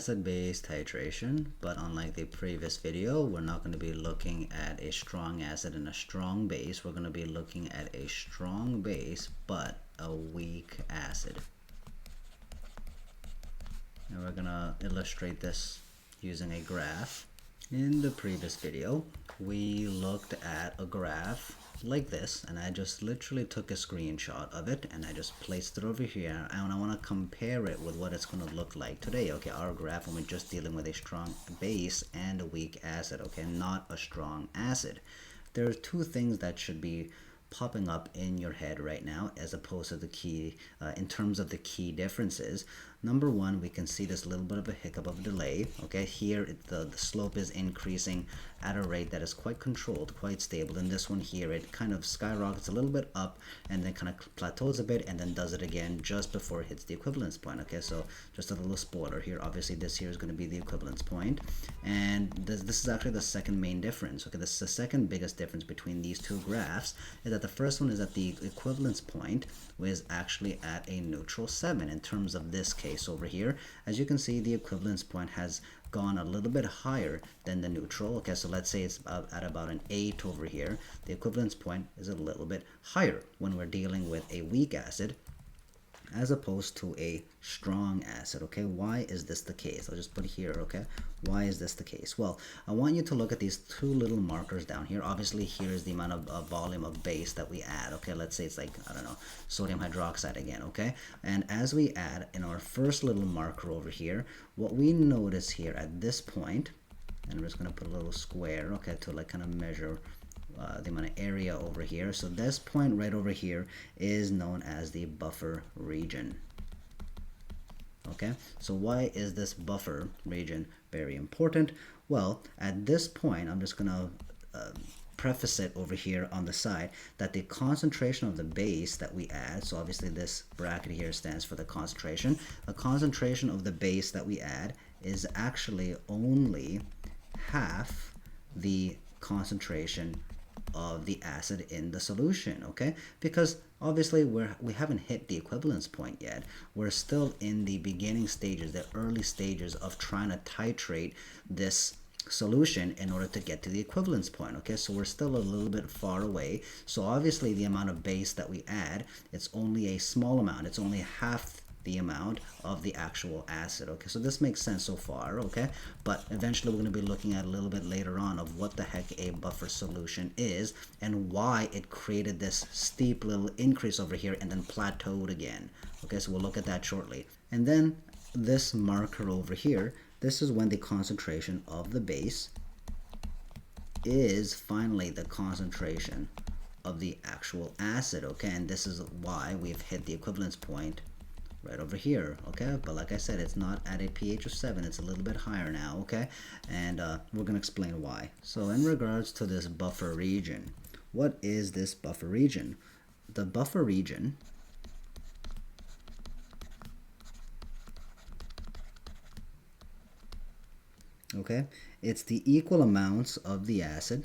acid-base titration, but unlike the previous video, we're not going to be looking at a strong acid and a strong base. We're going to be looking at a strong base but a weak acid. And we're going to illustrate this using a graph. In the previous video, we looked at a graph like this, and I just literally took a screenshot of it and I just placed it over here, and I want to compare it with what it's going to look like today. Okay, our graph when we're just dealing with a strong base and a weak acid, okay, not a strong acid. There are two things that should be popping up in your head right now as opposed to the key in terms of the key differences. Number one, we can see this little bit of a hiccup of a delay. Okay, here the slope is increasing at a rate that is quite controlled, quite stable. In this one here, it kind of skyrockets a little bit up and then kind of plateaus a bit and then does it again just before it hits the equivalence point. Okay, so just a little spoiler here. Obviously, this here is going to be the equivalence point, and this is actually the second main difference. Okay, this is the second biggest difference between these two graphs, is that the first one is that the equivalence point was actually at a neutral 7 in terms of this case over here. As you can see, the equivalence point has gone a little bit higher than the neutral. Okay, so let's say it's at about an 8 over here. The equivalence point is a little bit higher when we're dealing with a weak acid as opposed to a strong acid. Okay, why is this the case? I'll just put it here. Okay, why is this the case? Well, I want you to look at these two little markers down here. Obviously, here is the amount of volume of base that we add. Okay, let's say it's like, I don't know, sodium hydroxide again. Okay, and as we add in our first little marker over here, what we notice here at this point, and I'm just going to put a little square, okay, to like kind of measure the amount of area over here. So this point right over here is known as the buffer region. Okay, so why is this buffer region very important? Well, at this point, I'm just gonna preface it over here on the side that the concentration of the base that we add, so obviously this bracket here stands for the concentration. The concentration of the base that we add is actually only half the concentration of the acid in the solution. Okay, because obviously we haven't hit the equivalence point yet. We're still in the beginning stages, the early stages of trying to titrate this solution in order to get to the equivalence point. Okay, so we're still a little bit far away. So obviously the amount of base that we add, it's only a small amount. It's only half the amount of the actual acid. Okay, so this makes sense so far. Okay, but eventually we're going to be looking at a little bit later on of what the heck a buffer solution is and why it created this steep little increase over here and then plateaued again. Okay, so we'll look at that shortly. And then this marker over here, this is when the concentration of the base is finally the concentration of the actual acid. Okay, and this is why we've hit the equivalence point right over here. Okay, but like I said, it's not at a pH of 7, it's a little bit higher now. Okay, and we're going to explain why. So in regards to this buffer region, what is this buffer region? The buffer region okay, it's the equal amounts of the acid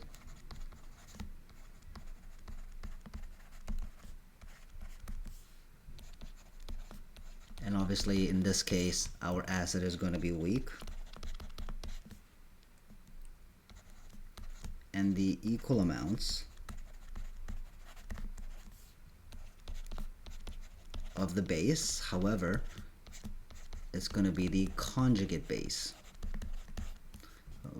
and obviously in this case our acid is going to be weak, and the equal amounts of the base, however, it's going to be the conjugate base.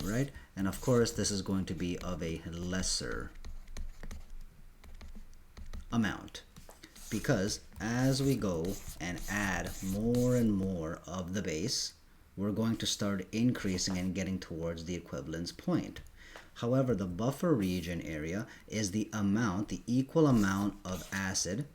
Alright, and of course this is going to be of a lesser amount, because as we go and add more and more of the base, we're going to start increasing and getting towards the equivalence point. However, the buffer region area is the amount, the equal amount of acid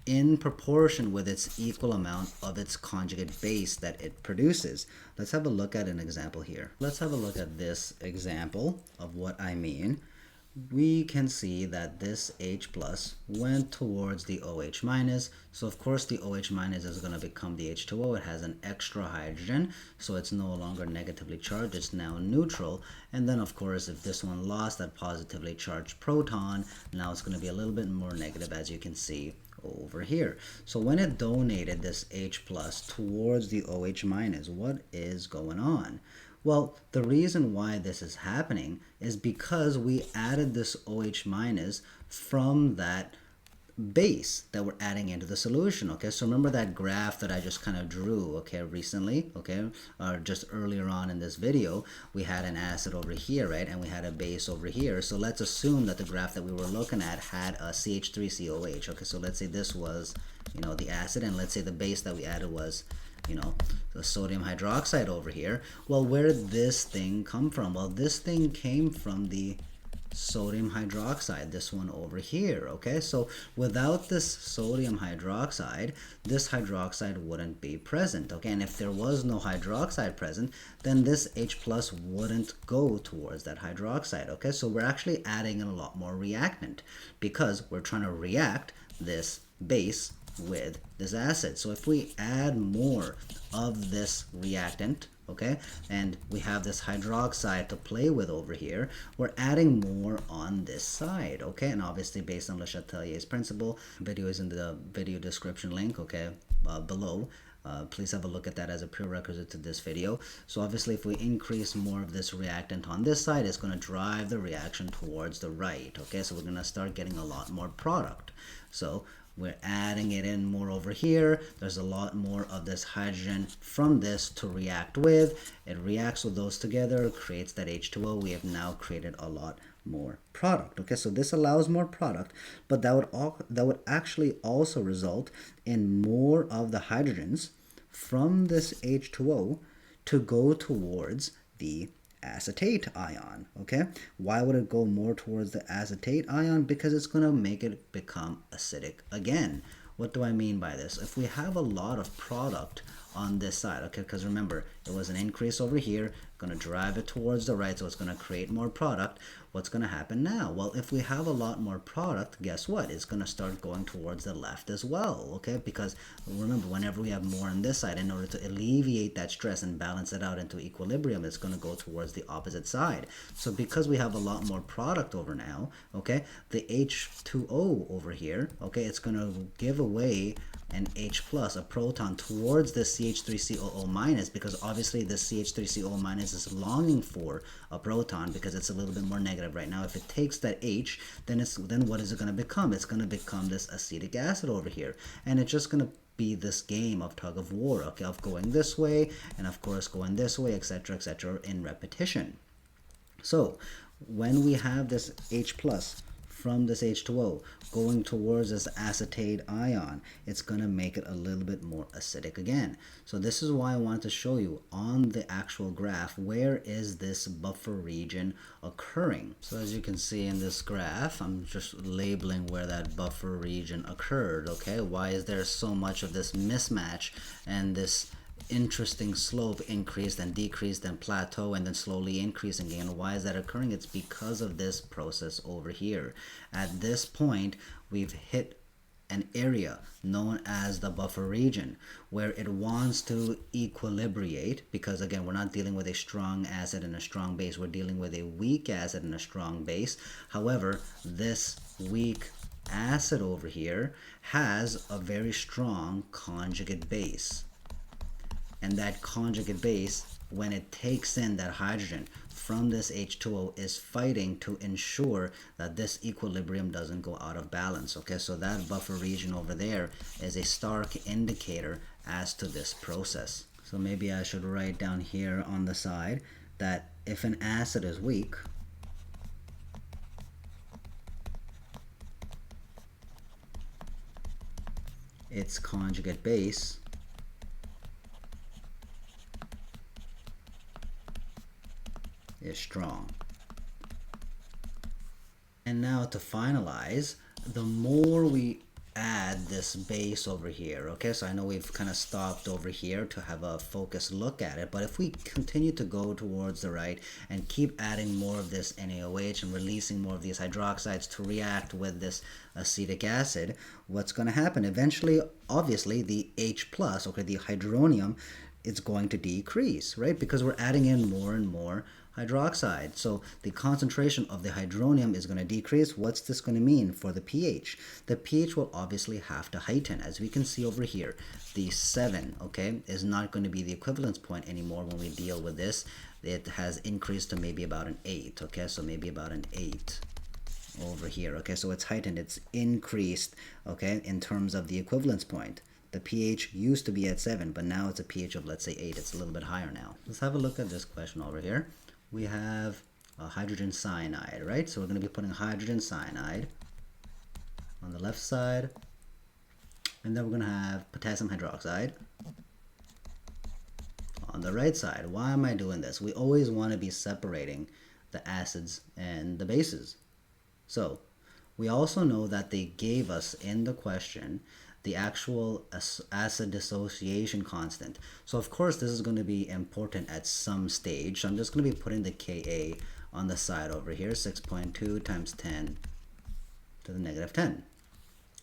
in proportion with its equal amount of its conjugate base that it produces. Let's have a look at an example here. Let's have a look at this example of what I mean. We can see that this H plus went towards the OH minus. So of course the OH minus is going to become the H2O. It has an extra hydrogen, so it's no longer negatively charged. It's now neutral. And then of course if this one lost that positively charged proton, now it's going to be a little bit more negative, as you can see over here. So when it donated this H plus towards the OH minus, what is going on? Well, the reason why this is happening is because we added this OH minus from that base that we're adding into the solution. Okay, so remember that graph that I just kind of drew, okay, recently, okay, or just earlier on in this video, we had an acid over here, right, and we had a base over here. So let's assume that the graph that we were looking at had a CH3COH. Okay, so let's say this was, you know, the acid, and let's say the base that we added was, you know, the sodium hydroxide over here. Well, where did this thing come from? Well, this thing came from the sodium hydroxide, this one over here. Okay, so without this sodium hydroxide, this hydroxide wouldn't be present. Okay, and if there was no hydroxide present, then this H plus wouldn't go towards that hydroxide. Okay, so we're actually adding in a lot more reactant because we're trying to react this base with this acid. So if we add more of this reactant, okay, and we have this hydroxide to play with over here, we're adding more on this side. Okay, and obviously based on LeChatelier's principle, video is in the video description link, okay, below. Please have a look at that as a prerequisite to this video. So obviously if we increase more of this reactant on this side, it's going to drive the reaction towards the right. Okay, so we're going to start getting a lot more product. So we're adding it in more over here. There's a lot more of this hydrogen from this to react with. It reacts with those together, creates that H2O. We have now created a lot more product. Okay, so this allows more product, but that would actually also result in more of the hydrogens from this H2O to go towards the acetate ion. Okay, why would it go more towards the acetate ion? Because it's going to make it become acidic again. What do I mean by this? If we have a lot of product on this side, okay, because remember, it was an increase over here, going to drive it towards the right, so it's going to create more product. What's going to happen now? Well, if we have a lot more product, guess what? It's going to start going towards the left as well, okay? Because remember, whenever we have more on this side, in order to alleviate that stress and balance it out into equilibrium, it's going to go towards the opposite side. So because we have a lot more product over now, okay, the H2O over here, okay, it's going to give away an H plus, a proton, towards the CH3COO minus, because obviously the CH3COO minus is longing for a proton because it's a little bit more negative right now. If it takes that H, then what is it going to become? It's going to become this acetic acid over here, and it's just going to be this game of tug of war, okay, of going this way and of course going this way, etc., etc., in repetition. So when we have this H plus from this H2O going towards this acetate ion, it's going to make it a little bit more acidic again. So this is why I want to show you on the actual graph, where is this buffer region occurring? So as you can see in this graph, I'm just labeling where that buffer region occurred. Okay, why is there so much of this mismatch and this interesting slope, increased and decreased and plateau and then slowly increasing again? Why is that occurring? It's because of this process over here. At this point, we've hit an area known as the buffer region where it wants to equilibrate, because again, we're not dealing with a strong acid and a strong base, we're dealing with a weak acid and a strong base. However, this weak acid over here has a very strong conjugate base. And that conjugate base, when it takes in that hydrogen from this H2O, is fighting to ensure that this equilibrium doesn't go out of balance. Okay, so that buffer region over there is a stark indicator as to this process. So maybe I should write down here on the side that if an acid is weak, its conjugate base is strong. And now to finalize, the more we add this base over here, okay, so I know we've kind of stopped over here to have a focused look at it, but if we continue to go towards the right and keep adding more of this NaOH and releasing more of these hydroxides to react with this acetic acid, what's going to happen? Eventually, obviously, the H plus, okay, the hydronium, it's going to decrease, right? Because we're adding in more and more hydroxide. So the concentration of the hydronium is going to decrease. What's this going to mean for the pH? The pH will obviously have to heighten. As we can see over here, the 7, okay, is not going to be the equivalence point anymore when we deal with this. It has increased to maybe about an 8, okay? So maybe about an 8 over here, okay? So it's heightened, it's increased, okay, in terms of the equivalence point. The pH used to be at 7, but now it's a pH of, let's say, 8. It's a little bit higher now. Let's have a look at this question over here. We have hydrogen cyanide, right? So we're going to be putting hydrogen cyanide on the left side, and then we're going to have potassium hydroxide on the right side. Why am I doing this? We always want to be separating the acids and the bases. So we also know that they gave us in the question the actual acid dissociation constant. So of course this is going to be important at some stage. So I'm just going to be putting the Ka on the side over here, 6.2 times 10 to the negative 10.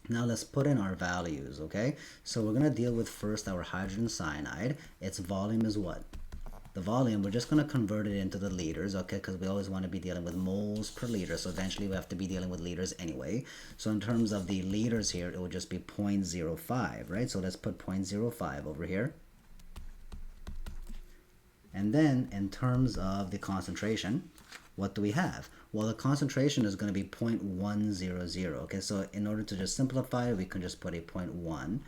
Now let's put in our values, okay? So we're going to deal with first our hydrogen cyanide. Its volume is what? The volume, we're just going to convert it into the liters, okay, because we always want to be dealing with moles per liter, so eventually we have to be dealing with liters anyway. So in terms of the liters here, it will just be 0.05, right? So let's put 0.05 over here. And then in terms of the concentration, what do we have? Well, the concentration is going to be 0.100, okay? So in order to just simplify it, we can just put a 0.1,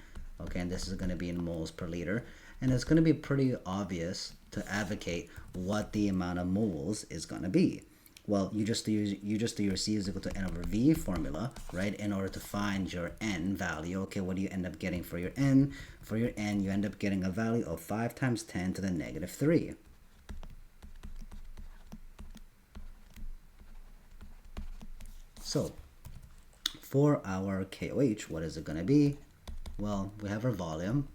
okay, and this is going to be in moles per liter. And it's going to be pretty obvious to advocate what the amount of moles is going to be. Well, you just do your C is equal to N over V formula, right, in order to find your N value. Okay, what do you end up getting for your N? For your N, you end up getting a value of 5 times 10 to the negative 3. So, for our KOH, what is it going to be? Well, we have our volume.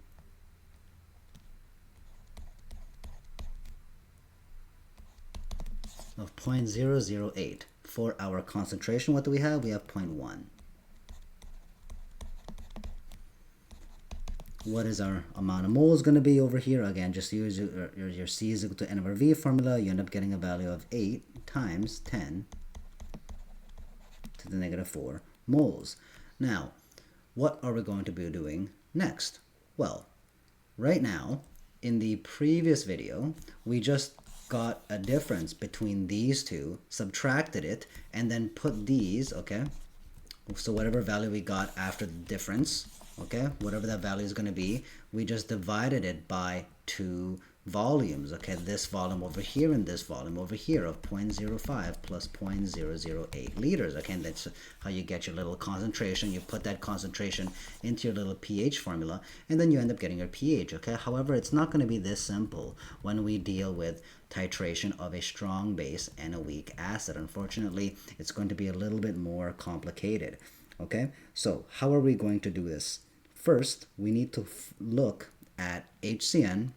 Of 0.008. For our concentration, what do we have? We have 0.1. What is our amount of moles going to be over here? Again, just use your C is equal to N over V formula. You end up getting a value of 8 times 10 to the negative 4 moles. Now, what are we going to be doing next? Well, right now, in the previous video, we just got a difference between these two, subtracted it, and then put these, okay? So whatever value we got after the difference, okay, whatever that value is going to be, we just divided it by 2 volumes, okay? This volume over here and this volume over here of 0.05 plus 0.008 liters, okay? And that's how you get your little concentration. You put that concentration into your little pH formula, and then you end up getting your pH, okay? However, it's not going to be this simple when we deal with titration of a strong base and a weak acid. Unfortunately, it's going to be a little bit more complicated, okay? So how are we going to do this? First, we need to look at HCN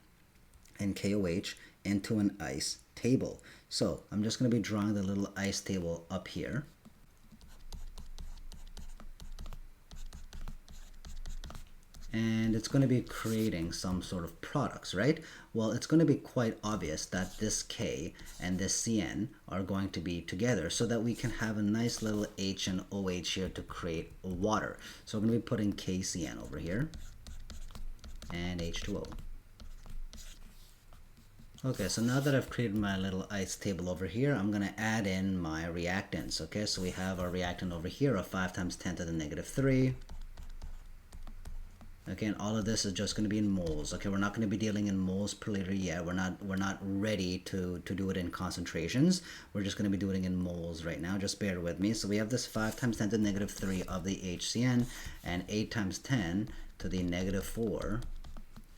and KOH into an ice table. So I'm just going to be drawing the little ice table up here. And it's going to be creating some sort of products, right? Well, it's going to be quite obvious that this K and this CN are going to be together so that we can have a nice little H and OH here to create water. So we're going to be putting KCN over here and H2O. Okay, so now that I've created my little ice table over here, I'm going to add in my reactants. Okay, so we have our reactant over here of 5 times 10 to the negative 3. Okay, and all of this is just going to be in moles. Okay, we're not going to be dealing in moles per liter yet. We're not ready to do it in concentrations. We're just going to be doing it in moles right now. Just bear with me. So we have this 5 times 10 to the negative 3 of the HCN and 8 times 10 to the negative 4,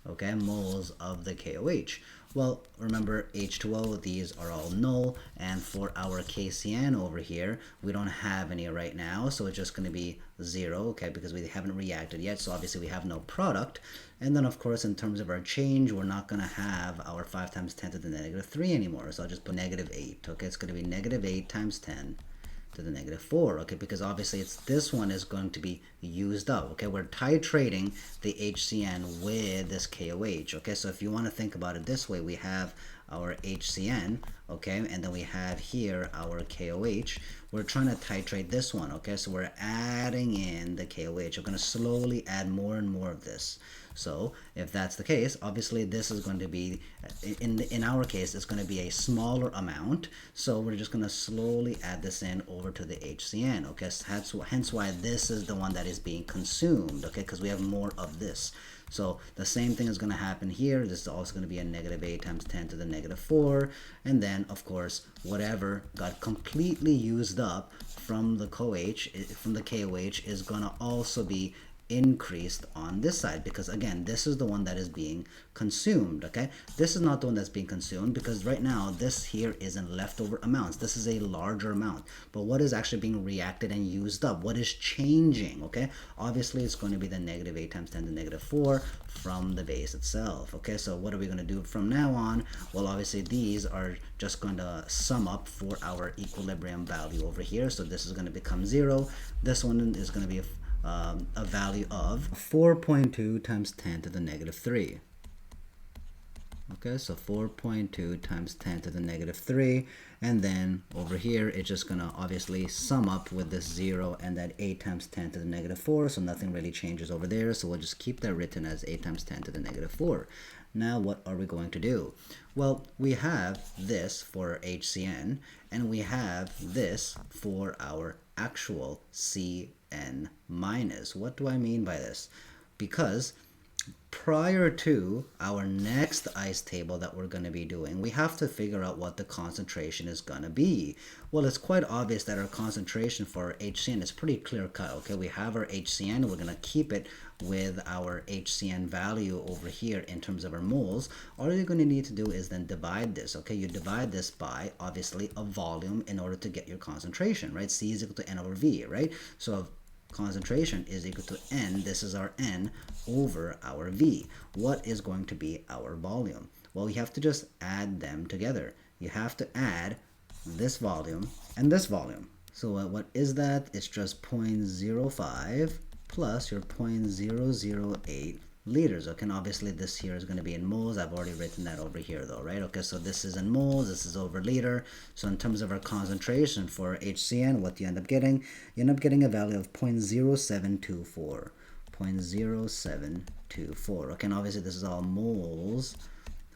okay, moles of the KOH. Well, remember H2O, these are all null, and for our KCN over here, we don't have any right now, so it's just going to be 0, okay, because we haven't reacted yet, so obviously we have no product. And then, of course, in terms of our change, we're not going to have our 5 times 10 to the negative 3 anymore, so I'll just put negative 8, okay, it's going to be negative 8 times 10 to the negative 4, okay, because obviously it's this one is going to be used up, okay. We're titrating the HCN with this KOH, okay. So if you want to think about it this way, we have our HCN, okay, and then we have here our KOH. We're trying to titrate this one, okay, so we're adding in the KOH. We're going to slowly add more and more of this. So if that's the case, obviously this is going to be, in our case, it's going to be a smaller amount. So we're just going to slowly add this in over to the HCN, okay? So hence why this is the one that is being consumed, okay? Because we have more of this. So the same thing is going to happen here. This is also going to be a negative 8 times 10 to the negative 4. And then, of course, whatever got completely used up from the KOH is going to also be increased on this side, because again, this is the one that is being consumed, okay? This is not the one that's being consumed, because right now this here isn't leftover amounts. This is a larger amount, but what is actually being reacted and used up, what is changing, okay? Obviously it's going to be the negative 8 times 10 to the negative 4 from the base itself, okay? So what are we going to do from now on? Well, obviously these are just going to sum up for our equilibrium value over here. So this is going to become 0. This one is going to be a value of 4.2 times 10 to the negative 3. Okay, so 4.2 times 10 to the negative 3. And then over here, it's just going to obviously sum up with this 0 and that 8 times 10 to the negative 4. So nothing really changes over there. So we'll just keep that written as 8 times 10 to the negative 4. Now, what are we going to do? Well, we have this for HCN, and we have this for our actual CN minus. What do I mean by this? Because prior to our next ice table that we're going to be doing, we have to figure out what the concentration is going to be. Well, it's quite obvious that our concentration for our HCN is pretty clear cut. Okay, we have our HCN, we're going to keep it with our HCN value over here in terms of our moles. All you're going to need to do is then divide this. Okay, you divide this by obviously a volume in order to get your concentration, right? C is equal to N over V, right? So concentration is equal to N, this is our N, over our V. What is going to be our volume? Well, you have to just add them together. You have to add this volume and this volume. So what is that? It's just 0.05 plus your 0.008 liters. Okay, and obviously this here is going to be in moles. I've already written that over here though, right? Okay, so this is in moles, this is over liter. So in terms of our concentration for HCN, what do you end up getting? You end up getting a value of 0.0724. 0.0724. Okay, and obviously this is all moles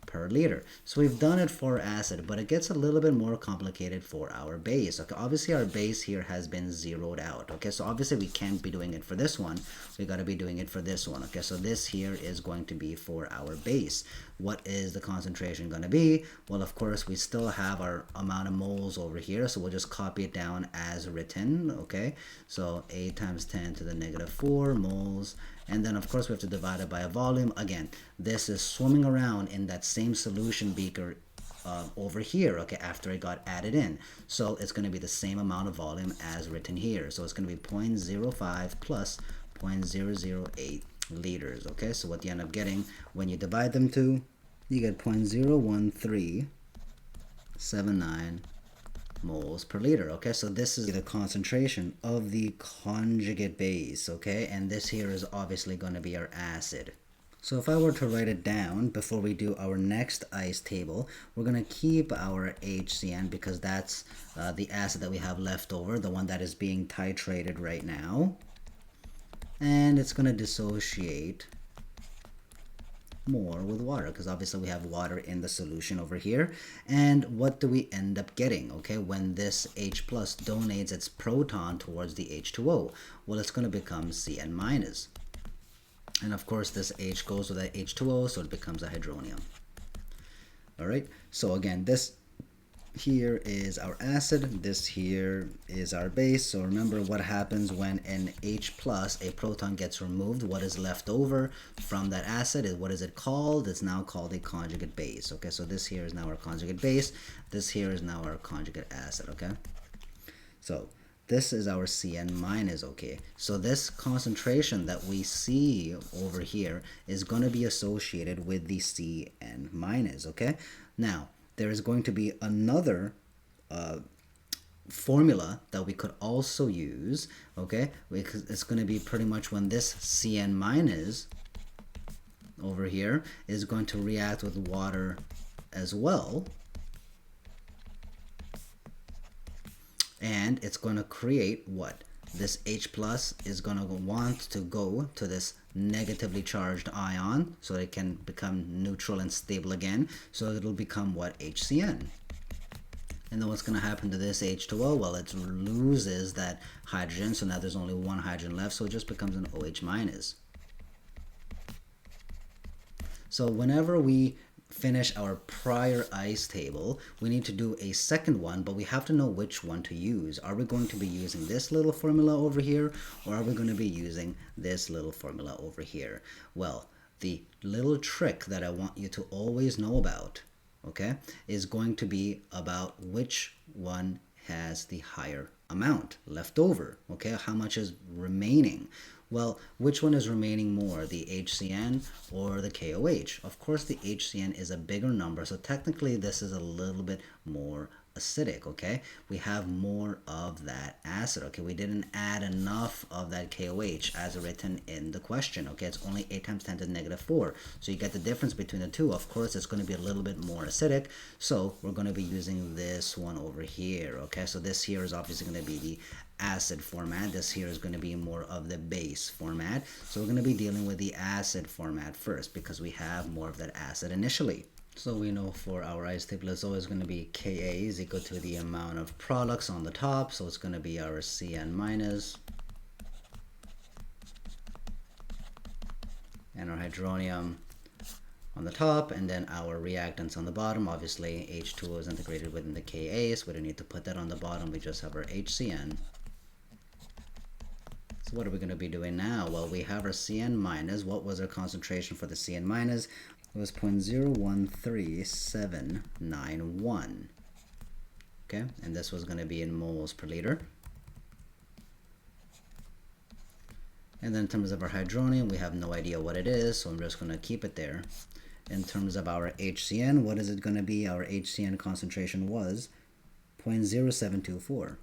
per liter. So we've done it for acid, but it gets a little bit more complicated for our base. Okay, obviously our base here has been zeroed out. Okay, so obviously we can't be doing it for this one. We got to be doing it for this one. Okay, so this here is going to be for our base. What is the concentration going to be? Well, of course, we still have our amount of moles over here, so we'll just copy it down as written. Okay, so 8 times 10 to the negative 4 moles. And then, of course, we have to divide it by a volume. Again, this is swimming around in that same solution beaker over here, okay, after it got added in. So it's going to be the same amount of volume as written here. So it's going to be 0.05 plus 0.008 liters, okay? So what you end up getting when you divide them to, you get 0.01379 moles per liter. Okay, so this is the concentration of the conjugate base. Okay, and this here is obviously going to be our acid. So if I were to write it down before we do our next ice table, we're going to keep our HCN because that's the acid that we have left over, the one that is being titrated right now, and it's going to dissociate more with water because obviously we have water in the solution over here. And what do we end up getting, okay, when this H plus donates its proton towards the H2O? Well, it's going to become Cn minus, and of course this H goes with that H2O, so it becomes a hydronium. All right, so again, this here is our acid, this here is our base. So remember what happens when an H plus, a proton, gets removed. What is left over from that acid is, what is it called? It's now called a conjugate base. Okay, so this here is now our conjugate base, this here is now our conjugate acid. Okay, so this is our Cn minus. Okay, so this concentration that we see over here is going to be associated with the Cn minus. Okay, now there is going to be another formula that we could also use, okay, because it's going to be pretty much when this Cn minus over here is going to react with water as well, and it's going to create what? This H plus is going to want to go to this negatively charged ion so it can become neutral and stable again. So it'll become what? HCN. And then what's going to happen to this H2O? Well, it loses that hydrogen, so now there's only one hydrogen left, so it just becomes an OH minus. So whenever we finish our prior ice table, we need to do a second one, but we have to know which one to use. Are we going to be using this little formula over here, or are we going to be using this little formula over here? Well, the little trick that I want you to always know about, okay, is going to be about which one has the higher amount left over, okay? How much is remaining? Well, which one is remaining more, the HCN or the KOH? Of course, the HCN is a bigger number, so technically this is a little bit more acidic, okay? We have more of that acid, okay? We didn't add enough of that KOH as written in the question, okay? It's only 8 times 10 to the negative 4. So you get the difference between the two. Of course, it's going to be a little bit more acidic, so we're going to be using this one over here, okay? So this here is obviously going to be the acid format. This here is going to be more of the base format. So we're going to be dealing with the acid format first because we have more of that acid initially. So we know for our ice table it's always going to be Ka is equal to the amount of products on the top. So it's going to be our Cn minus and our hydronium on the top, and then our reactants on the bottom. Obviously H2O is integrated within the Ka, so we don't need to put that on the bottom. We just have our HCN. So what are we going to be doing now? Well, we have our Cn minus. What was our concentration for the Cn minus? It was 0.013791. Okay, and this was going to be in moles per liter. And then in terms of our hydronium, we have no idea what it is, so I'm just going to keep it there. In terms of our HCN, what is it going to be? Our HCN concentration was 0.0724.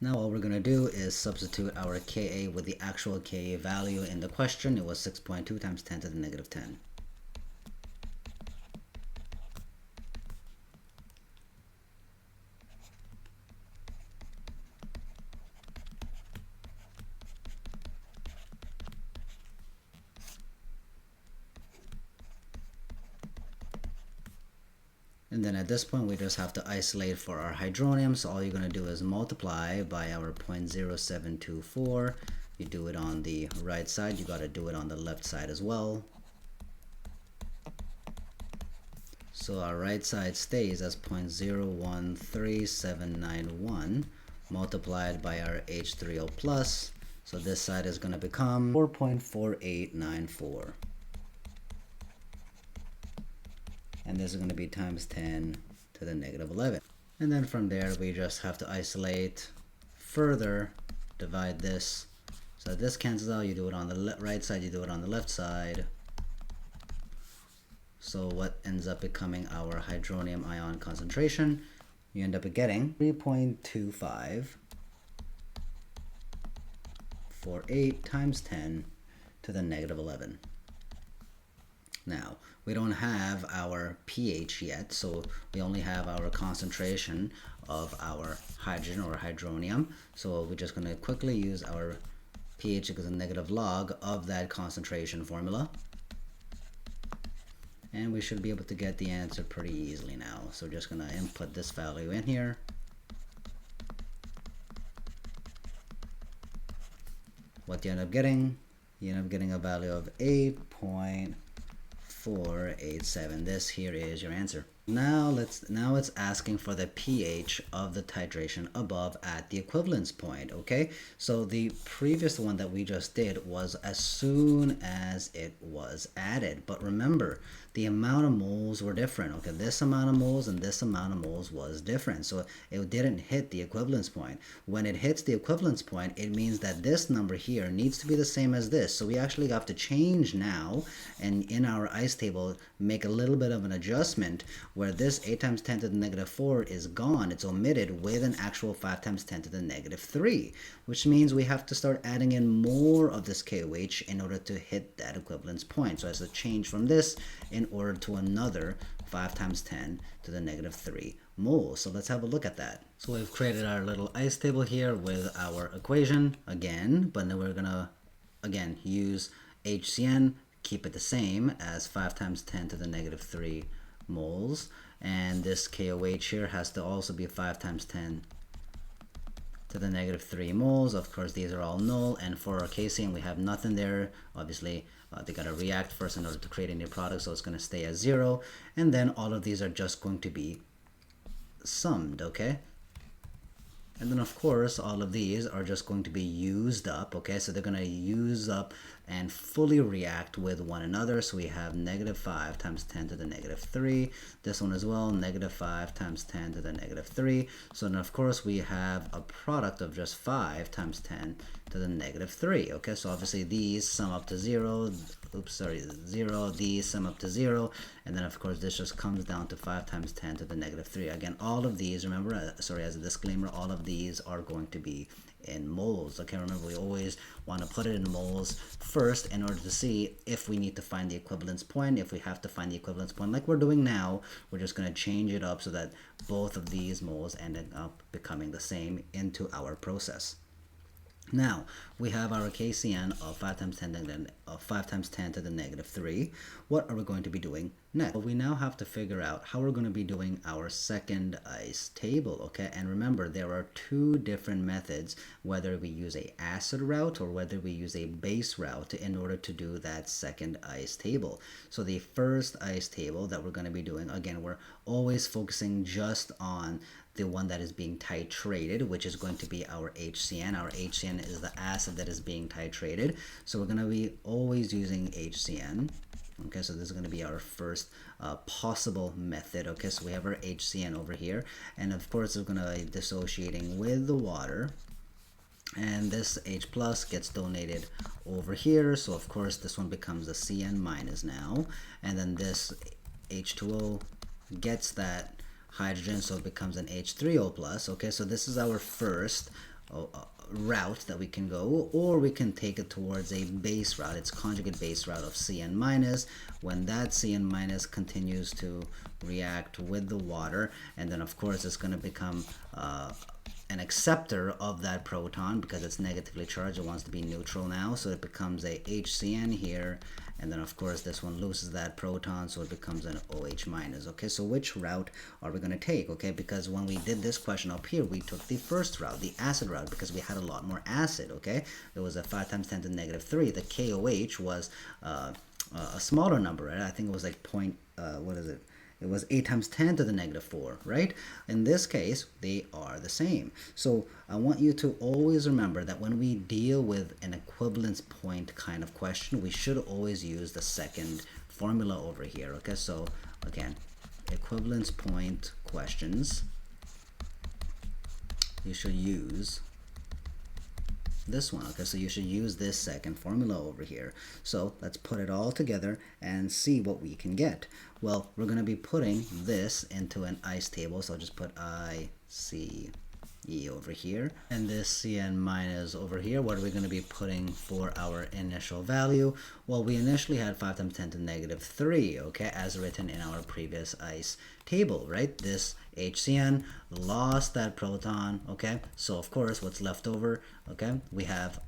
Now all we're going to do is substitute our Ka with the actual Ka value in the question. It was 6.2 times 10 to the negative 10. And then at this point, we just have to isolate for our hydronium. So all you're going to do is multiply by our 0.0724. You do it on the right side. You got to do it on the left side as well. So our right side stays as 0.013791 multiplied by our H3O plus. So this side is going to become 4.4894. And this is going to be times 10 to the negative 11. And then from there, we just have to isolate further, divide this. So this cancels out. You do it on the right side, you do it on the left side. So what ends up becoming our hydronium ion concentration, you end up getting 3.2548 times 10 to the negative 11. Now, we don't have our pH yet, so we only have our concentration of our hydrogen or hydronium. So we're just going to quickly use our pH equals a negative log of that concentration formula. And we should be able to get the answer pretty easily now. So we're just going to input this value in here. What do you end up getting? You end up getting a value of 8.487. This here is your answer. Now it's asking for the pH of the titration above at the equivalence point, okay? So the previous one that we just did was as soon as it was added. But remember, the amount of moles were different, okay? This amount of moles and this amount of moles was different. So it didn't hit the equivalence point. When it hits the equivalence point, it means that this number here needs to be the same as this. So we actually have to change now, and in our ice table, make a little bit of an adjustment where this 8 times 10 to the negative 4 is gone. It's omitted with an actual 5 times 10 to the negative 3, which means we have to start adding in more of this KOH in order to hit that equivalence point. So it has to change from this in order to another 5 times 10 to the negative 3 moles. So let's have a look at that. So we've created our little ice table here with our equation again, but then we're gonna again use HCN, keep it the same as 5 times 10 to the negative 3 moles, and this KOH here has to also be 5 times 10 to the negative 3 moles. Of course, these are all null, and for our casein we have nothing there. Obviously they got to react first in order to create a new product, so it's going to stay as 0, and then all of these are just going to be summed, okay? And then of course all of these are just going to be used up, okay? So they're going to use up and fully react with one another. So we have negative 5 times 10 to the negative 3. This one as well, negative 5 times 10 to the negative 3. So then of course we have a product of just 5 times 10 to the negative 3, okay? So obviously these sum up to 0. Oops, sorry, 0. These sum up to 0. And then of course this just comes down to 5 times 10 to the negative 3. Again, all of these, remember, sorry, as a disclaimer, all of these are going to be in moles, okay? Remember, we always want to put it in moles first in order to see if we need to find the equivalence point. If we have to find the equivalence point like we're doing now, we're just going to change it up so that both of these moles end up becoming the same into our process. Now we have our KCN of 5 times 10 to the negative 3. What are we going to be doing next? Well, we now have to figure out how we're going to be doing our second ice table, okay? And remember, there are two different methods, whether we use a acid route or whether we use a base route in order to do that second ice table. So the first ice table that we're going to be doing, again, we're always focusing just on the one that is being titrated, which is going to be our HCN. Our HCN is the acid that is being titrated. So we're going to be always using HCN. Okay, so this is going to be our first possible method. Okay, so we have our HCN over here. And of course, it's going to be dissociating with the water. And this H plus gets donated over here. So of course, this one becomes a CN minus now. And then this H2O gets that hydrogen, so it becomes an H3O plus. Okay, so this is our first route that we can go, or we can take it towards a base route. It's conjugate base route of CN minus, when that CN minus continues to react with the water, and then of course it's going to become an acceptor of that proton because it's negatively charged. It wants to be neutral now, so it becomes a HCN here, and then of course this one loses that proton, so it becomes an OH minus. Okay, so which route are we going to take? Okay, because when we did this question up here, we took the first route, the acid route, because we had a lot more acid. Okay, it was a 5 times 10 to the negative 3. The KOH was a smaller number, right? I think it was like what is it? It was 8 times 10 to the negative 4, right? In this case, they are the same. So I want you to always remember that when we deal with an equivalence point kind of question, we should always use the second formula over here, okay? So again, equivalence point questions, you should use this one. Okay, so you should use this second formula over here. So let's put it all together and see what we can get. Well, we're going to be putting this into an ice table, so I'll just put ICE over here, and this CN minus over here. What are we going to be putting for our initial value? Well, we initially had 5 times 10 to the negative 3, okay, as written in our previous ice table, right? This HCN lost that proton, okay? So of course, what's left over, okay, we have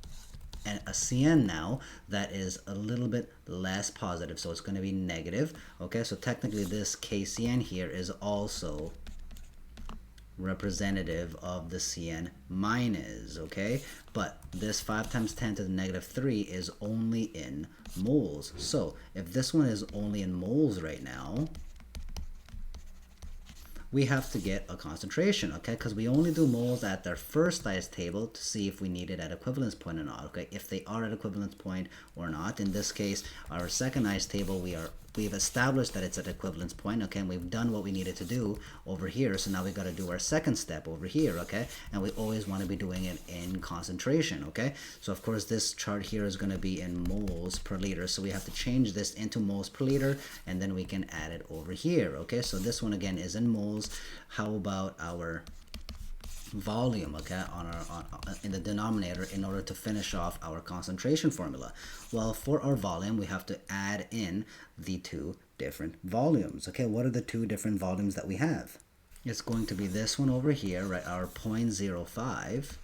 a CN now that is a little bit less positive, so it's going to be negative, okay? So technically this KCN here is also representative of the CN minus, okay? But this 5 times 10 to the negative 3 is only in moles. So if this one is only in moles right now, we have to get a concentration, okay? Because we only do moles at their first ice table to see if we need it at equivalence point or not, okay? If they are at equivalence point or not. In this case, our second ice table, we've established that it's at equivalence point, okay, and we've done what we needed to do over here. So now we got to do our second step over here, okay? And we always want to be doing it in concentration, okay? So of course this chart here is going to be in moles per liter, so we have to change this into moles per liter, and then we can add it over here, okay? So this one again is in moles. How about our volume, okay, in the denominator in order to finish off our concentration formula? Well, for our volume, we have to add in the two different volumes, okay? What are the two different volumes that we have? It's going to be this one over here, right, our 0.05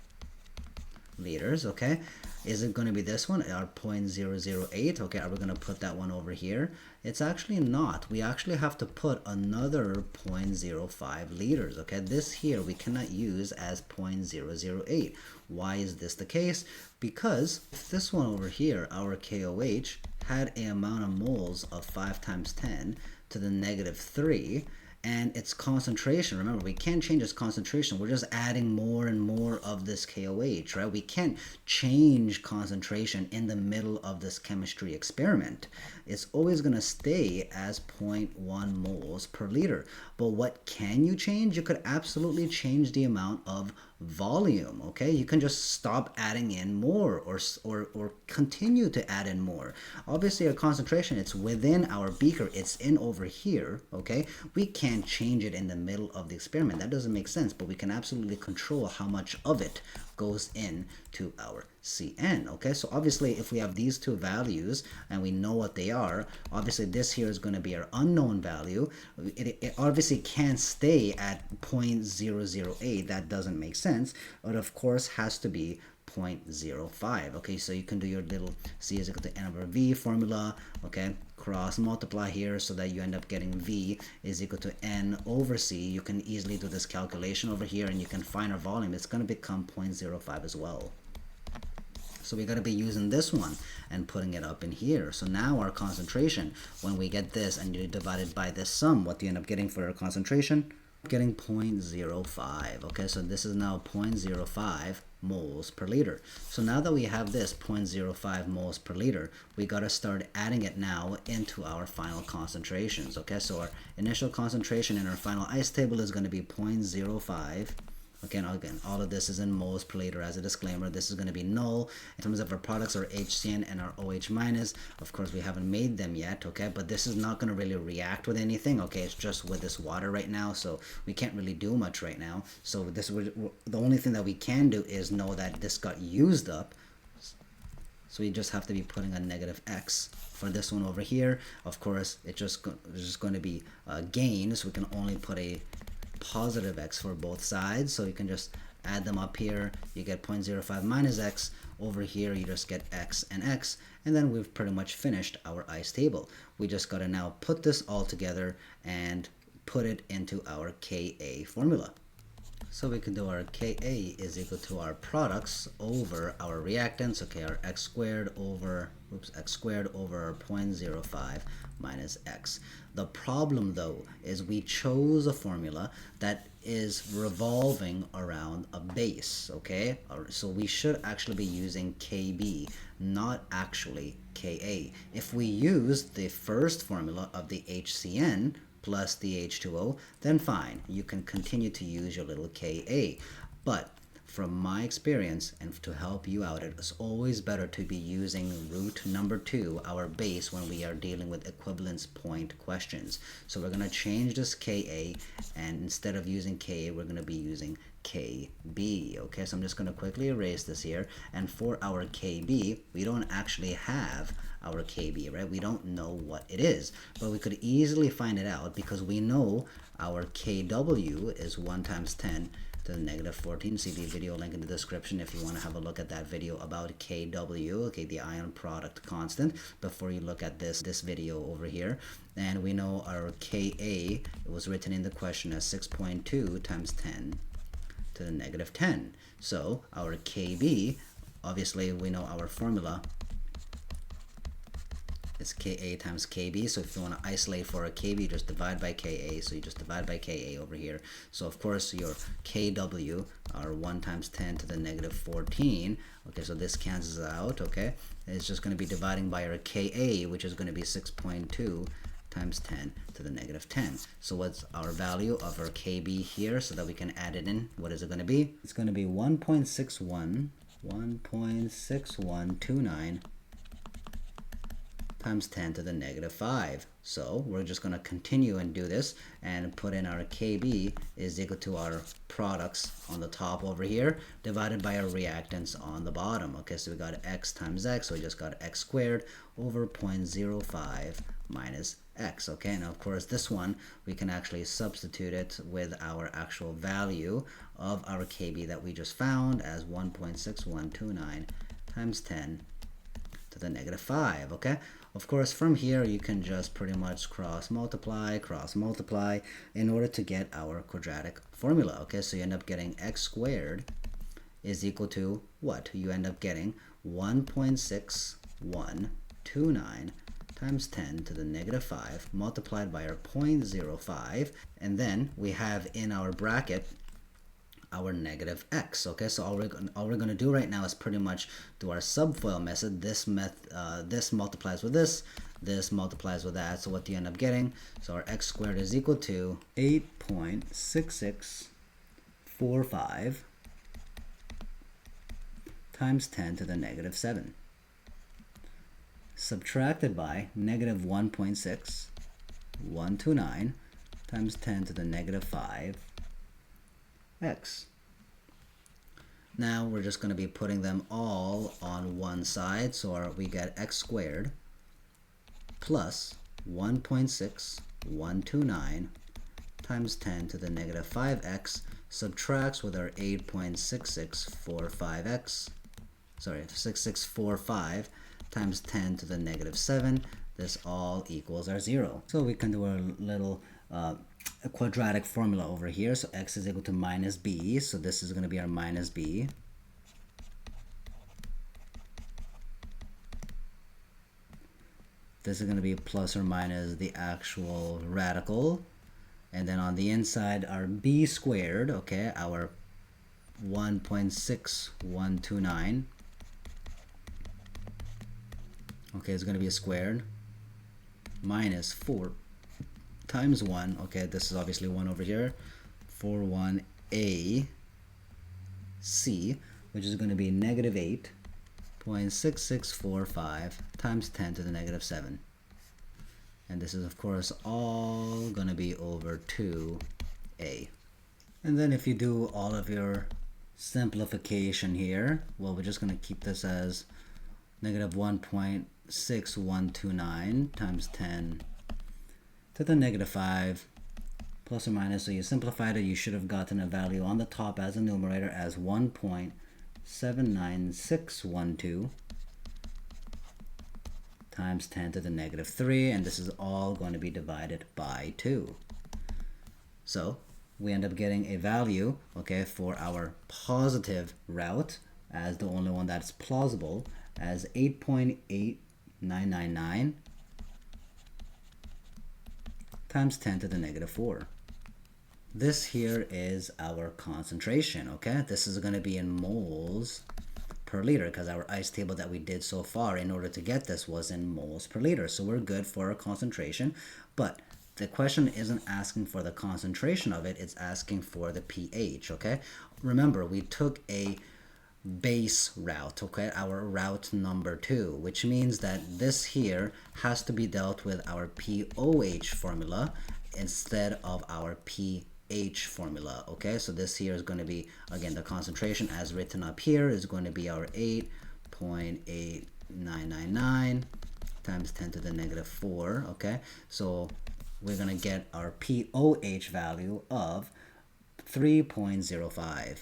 liters, okay? Is it going to be this one, our 0.008? Okay, are we going to put that one over here? It's actually not. We actually have to put another 0.05 liters, okay? This here we cannot use as 0.008. Why is this the case? Because this one over here, our KOH, had an amount of moles of 5 times 10 to the negative 3, and its concentration, remember, we can't change its concentration. We're just adding more and more of this KOH, right? We can't change concentration in the middle of this chemistry experiment. It's always going to stay as 0.1 moles per liter. But what can you change? You could absolutely change the amount of volume, okay? You can just stop adding in more or continue to add in more. Obviously, our concentration, it's within our beaker. It's in over here, okay? We can't change it in the middle of the experiment. That doesn't make sense, but we can absolutely control how much of it goes in to our CN, okay? So obviously, if we have these two values and we know what they are, obviously this here is going to be our unknown value. It obviously can't stay at 0.008. That doesn't make sense. But of course has to be 0.05, okay? So you can do your little C is equal to N over V formula, okay? Cross multiply here so that you end up getting V is equal to N over C. You can easily do this calculation over here and you can find our volume. It's going to become 0.05 as well. So we got to be using this one and putting it up in here. So now our concentration, when we get this and you divide it by this sum, what do you end up getting for our concentration? Getting 0.05. Okay, so this is now 0.05 moles per liter. So now that we have this 0.05 moles per liter, we got to start adding it now into our final concentrations. Okay, so our initial concentration in our final ice table is going to be 0.05. Okay, and again, all of this is in moles per liter. As a disclaimer, this is going to be null. In terms of our products, our HCN and our OH minus, of course, we haven't made them yet, okay? But this is not going to really react with anything, okay? It's just with this water right now, so we can't really do much right now. So this, the only thing that we can do is know that this got used up. So we just have to be putting a negative X for this one over here. Of course, it's just going to be gain, so we can only put a positive X for both sides. So you can just add them up here. You get 0.05 minus X. Over here, you just get X, and then we've pretty much finished our ice table. We just got to now put this all together and put it into our Ka formula. So we can do our Ka is equal to our products over our reactants, okay, our x squared over our 0.05 minus X. The problem though is we chose a formula that is revolving around a base, okay? So we should actually be using Kb, not actually Ka. If we use the first formula of the HCN plus the H2O, then fine, you can continue to use your little Ka. But from my experience, and to help you out, it's always better to be using root number 2, our base, when we are dealing with equivalence point questions. So we're going to change this Ka, and instead of using Ka, we're going to be using Kb. Okay, so I'm just going to quickly erase this here. And for our Kb, we don't actually have our Kb, right? We don't know what it is, but we could easily find it out because we know our Kw is 1 times 10 to the negative 14. See the video link in the description if you want to have a look at that video about Kw, okay, the ion product constant, before you look at this video over here. And we know our Ka, it was written in the question as 6.2 times 10 to the negative 10. So our Kb, obviously we know our formula is Ka times Kb. So if you want to isolate for a Kb, just divide by Ka. So you just divide by Ka over here. So of course your Kw are 1 times 10 to the negative 14. Okay, so this cancels out, okay? It's just going to be dividing by our Ka, which is going to be 6.2 times 10 to the negative 10. So what's our value of our Kb here so that we can add it in? What is it going to be? It's going to be 1.6129 times 10 to the negative 5. So we're just going to continue and do this and put in our Kb is equal to our products on the top over here divided by our reactants on the bottom. Okay, so we got x times x, so we just got x squared over 0.05 minus x. Okay, now of course this one we can actually substitute it with our actual value of our Kb that we just found as 1.6129 times 10 to the negative 5. Okay, of course from here you can just pretty much cross multiply in order to get our quadratic formula. Okay, so you end up getting x squared is equal to what? You end up getting 1.6129 times 10 to the negative 5 multiplied by our 0.05, and then we have in our bracket our negative x. Okay, so all we're going to do right now is pretty much do our subfoil method. This multiplies with this multiplies with that. So what do you end up getting? So our x squared is equal to 8.6645 times 10 to the negative 7 subtracted by negative 1.6129 times 10 to the negative 5 x. Now we're just going to be putting them all on one side, so we get x squared plus 1.6129 times 10 to the negative 5x subtracts with our 8.6645x, sorry, 6645 times 10 to the negative 7. This all equals our 0. So we can do our little a quadratic formula over here. So x is equal to minus b, so this is going to be our minus b. This is going to be plus or minus the actual radical, and then on the inside our b squared, okay, our 1.6129, okay, is going to be a squared minus 4 times 1, okay, this is obviously 1 over here, for 1a c, which is going to be negative 8.6645 times 10 to the negative 7. And this is of course all going to be over 2a. And then if you do all of your simplification here, well, we're just going to keep this as negative 1.6129 times 10 to the negative 5 plus or minus. So you simplified it, you should have gotten a value on the top as a numerator as 1.79612 times 10 to the negative 3, and this is all going to be divided by 2. So we end up getting a value, okay, for our positive route as the only one that's plausible as 8.8999 times 10 to the negative 4. This here is our concentration, okay? This is going to be in moles per liter because our ice table that we did so far in order to get this was in moles per liter. So we're good for our concentration, but the question isn't asking for the concentration of it, it's asking for the pH, okay? Remember, we took a base route, okay, our route number 2, which means that this here has to be dealt with our POH formula instead of our pH formula, okay? So this here is going to be, again, the concentration as written up here is going to be our 8.8999 times 10 to the negative 4, okay? So we're going to get our POH value of 3.05.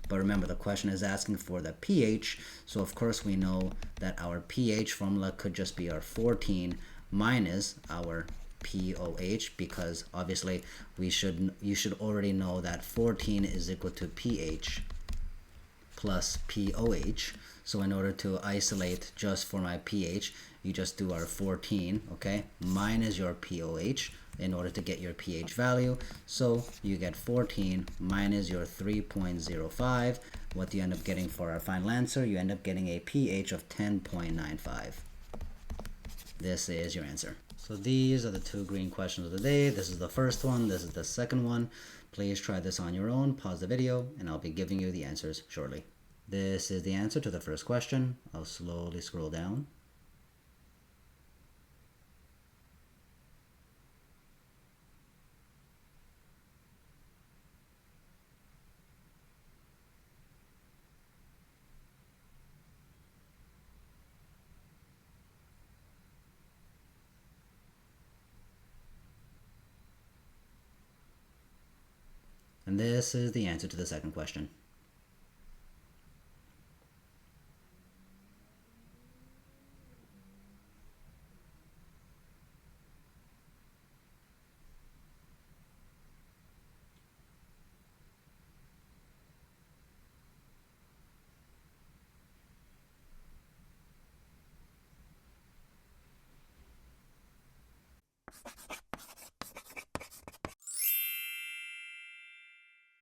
But remember, the question is asking for the pH, so of course we know that our pH formula could just be our 14 minus our POH, because obviously you should already know that 14 is equal to pH plus POH. So in order to isolate just for my pH, you just do our 14, okay, minus your pOH in order to get your pH value. So you get 14 minus your 3.05. What do you end up getting for our final answer? You end up getting a pH of 10.95. This is your answer. So these are the two green questions of the day. This is the first one. This is the second one. Please try this on your own. Pause the video and I'll be giving you the answers shortly. This is the answer to the first question. I'll slowly scroll down. And this is the answer to the second question.